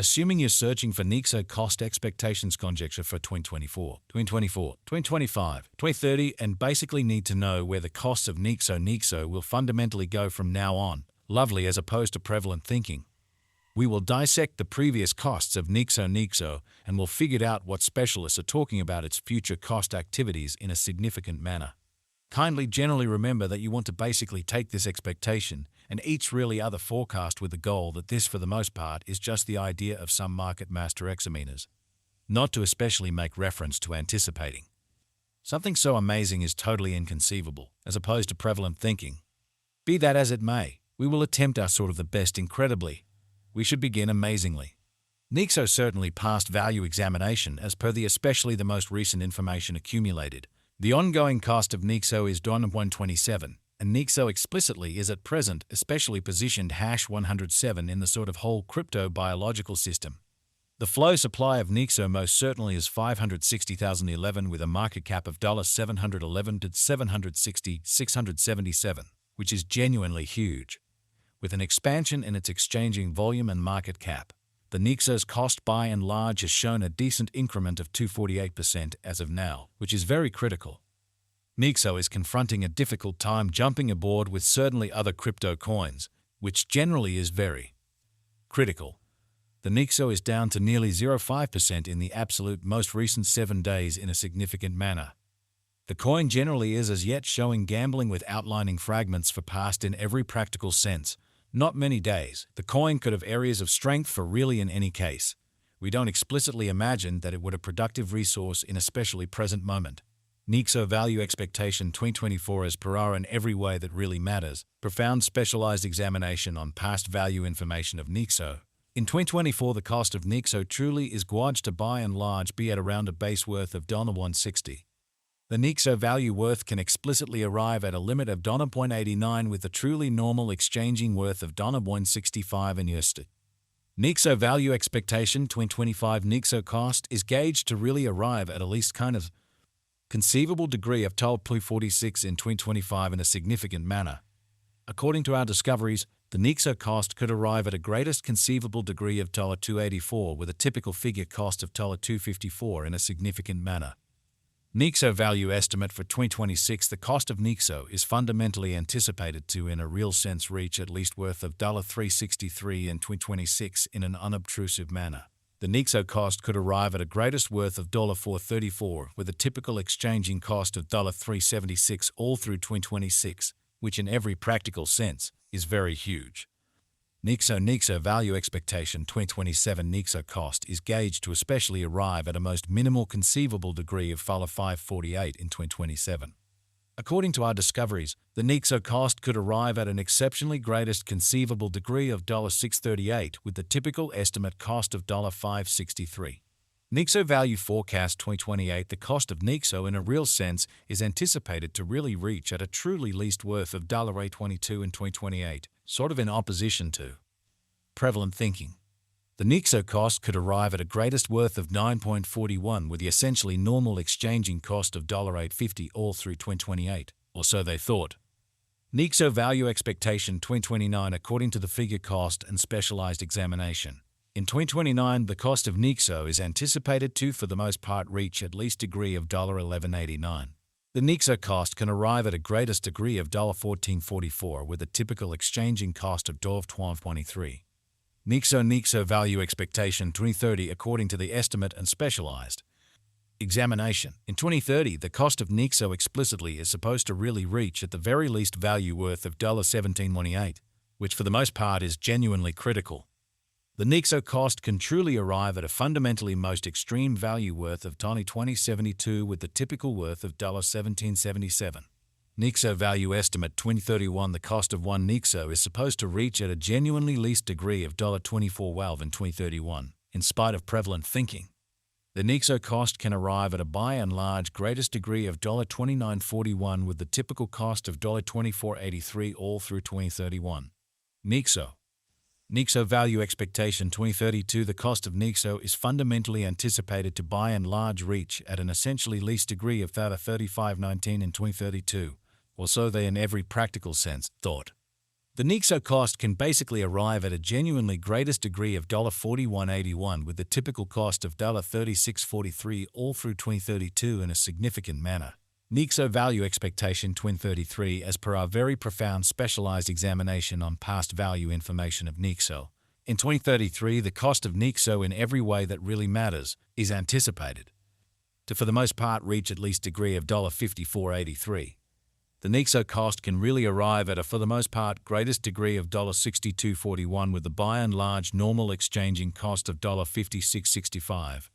Assuming you're searching for Nexo cost expectations conjecture for 2024, 2024, 2025, 2030 and basically need to know where the costs of Nexo will fundamentally go from now on, lovely as opposed to prevalent thinking. We will dissect the previous costs of Nexo and we'll figure out what specialists are talking about its future cost activities in a significant manner. Kindly generally remember that you want to basically take this expectation and each really other forecast with the goal that this for the most part is just the idea of some market master examiners, not to especially make reference to anticipating. Something so amazing is totally inconceivable, as opposed to prevalent thinking. Be that as it may, we will attempt our sort of the best incredibly. We should begin amazingly. Nexo certainly passed value examination as per the especially the most recent information accumulated. The ongoing cost of Nexo is $127, and Nexo explicitly is at present especially positioned #107 in the sort of whole crypto biological system. The flow supply of Nexo most certainly is 560,011 with a market cap of $711 to $760,677, which is genuinely huge. With an expansion in its exchanging volume and market cap, the Nexo's cost by and large has shown a decent increment of 248% as of now, which is very critical. Nexo is confronting a difficult time jumping aboard with certainly other crypto coins, which generally is very critical. The Nexo is down to nearly 0.5% in the absolute most recent 7 days in a significant manner. The coin generally is as yet showing gambling with outlining fragments for past in every practical sense. Not many days, the coin could have areas of strength for really in any case. We don't explicitly imagine that it would a productive resource in especially present moment. Nexo value expectation 2024 as per our in every way that really matters. Profound specialized examination on past value information of Nexo. In 2024 the cost of Nexo truly is gauged to by and large be at around a base worth of $160. The Nexo value worth can explicitly arrive at a limit of $0.89 with the truly normal exchanging worth of $165 in USD. Nexo value expectation 2025 Nexo cost is gauged to really arrive at least kind of conceivable degree of $246 in 2025 in a significant manner. According to our discoveries, the Nexo cost could arrive at a greatest conceivable degree of $284 with a typical figure cost of $254 in a significant manner. Nexo value estimate for 2026 the cost of Nexo is fundamentally anticipated to in a real sense reach at least worth of $363 in 2026 in an unobtrusive manner. The Nexo cost could arrive at a greatest worth of $434 with a typical exchanging cost of $376 all through 2026, which in every practical sense is very huge. Nexo value expectation 2027 Nexo cost is gauged to especially arrive at a most minimal conceivable degree of $548 in 2027. According to our discoveries, the Nexo cost could arrive at an exceptionally greatest conceivable degree of $638 with the typical estimate cost of $563. Nexo value forecast 2028 the cost of Nexo in a real sense is anticipated to really reach at a truly least worth of $822 in 2028, sort of in opposition to prevalent thinking. The Nexo cost could arrive at a greatest worth of $9.41 with the essentially normal exchanging cost of $850 all through 2028, or so they thought. Nexo value expectation 2029 according to the figure cost and specialized examination. In 2029, the cost of Nexo is anticipated to, for the most part, reach at least degree of $1189. The Nexo cost can arrive at a greatest degree of $1444 with a typical exchanging cost of $1223. Nexo value expectation 2030 according to the estimate and specialized examination. In 2030, the cost of Nexo explicitly is supposed to really reach at the very least value worth of $1728, which for the most part is genuinely critical. The Nexo cost can truly arrive at a fundamentally most extreme value worth of $2072 with the typical worth of $1777. Nexo value estimate 2031 the cost of one Nexo is supposed to reach at a genuinely least degree of $2412 in 2031, in spite of prevalent thinking. The Nexo cost can arrive at a by and large greatest degree of $2941 with the typical cost of $2483 all through 2031. Nexo value expectation 2032 the cost of Nexo is fundamentally anticipated to by and large reach at an essentially least degree of $3519 in 2032, or so they in every practical sense thought. The Nexo cost can basically arrive at a genuinely greatest degree of $41.81 with the typical cost of $36.43 all through 2032 in a significant manner. Nexo value expectation 2033 as per our very profound specialized examination on past value information of Nexo. In 2033, the cost of Nexo in every way that really matters is anticipated to, for the most part, reach at least degree of $54.83. The Nexo cost can really arrive at a, for the most part, greatest degree of $62.41 with the by and large normal exchanging cost of $56.65.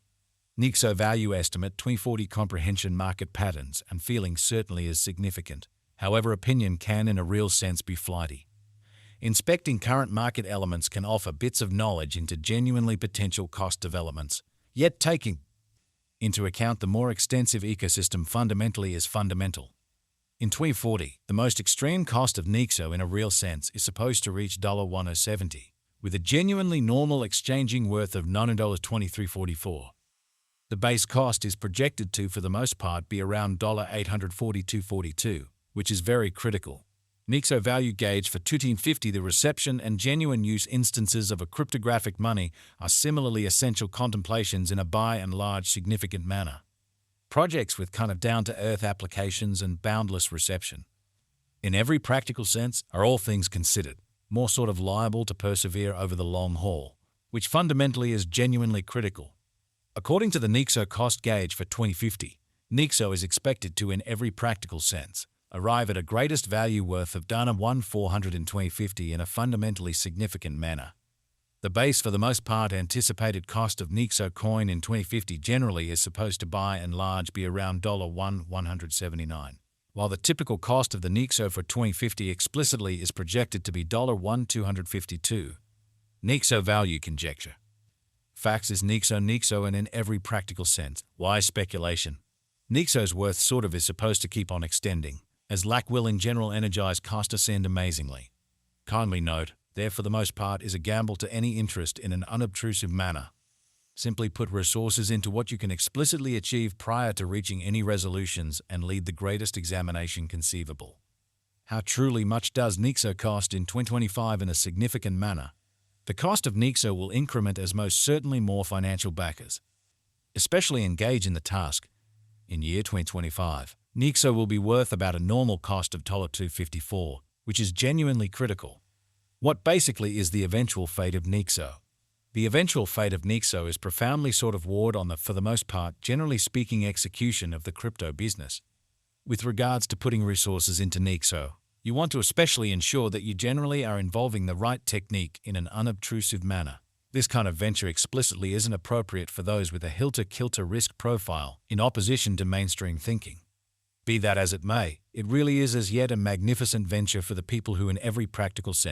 Nexo value estimate 2040 comprehension market patterns and feelings certainly is significant. However, opinion can in a real sense be flighty. Inspecting current market elements can offer bits of knowledge into genuinely potential cost developments, yet taking into account the more extensive ecosystem fundamentally is fundamental. In 2040, the most extreme cost of Nexo in a real sense is supposed to reach $1070, with a genuinely normal exchanging worth of $9.2344. The base cost is projected to, for the most part, be around $842.42, which is very critical. Nexo value gauge for 2050. The reception and genuine use instances of a cryptographic money are similarly essential contemplations in a by and large significant manner. Projects with kind of down-to-earth applications and boundless reception, in every practical sense, are all things considered, more sort of liable to persevere over the long haul, which fundamentally is genuinely critical. According to the Nexo cost gauge for 2050, Nexo is expected to, in every practical sense, arrive at a greatest value worth of $1,400 in 2050 in a fundamentally significant manner. The base, for the most part, anticipated cost of Nexo coin in 2050 generally is supposed to by and large be around $179, while the typical cost of the Nexo for 2050 explicitly is projected to be $1,252. Nexo value conjecture. Facts is Nexo and in every practical sense. Why speculation? Nexo's worth sort of is supposed to keep on extending, as lack will in general energize cost ascend amazingly. Kindly note, there for the most part is a gamble to any interest in an unobtrusive manner. Simply put resources into what you can explicitly achieve prior to reaching any resolutions and lead the greatest examination conceivable. How truly much does Nexo cost in 2025 in a significant manner? The cost of Nexo will increment as most certainly more financial backers, especially engage in the task. In year 2025, Nexo will be worth about a normal cost of $254, which is genuinely critical. What basically is the eventual fate of Nexo? The eventual fate of Nexo is profoundly sort of ward on the, for the most part, generally speaking, execution of the crypto business. With regards to putting resources into Nexo, you want to especially ensure that you generally are involving the right technique in an unobtrusive manner. This kind of venture explicitly isn't appropriate for those with a hilter-kilter risk profile in opposition to mainstream thinking. Be that as it may, it really is as yet a magnificent venture for the people who in every practical sense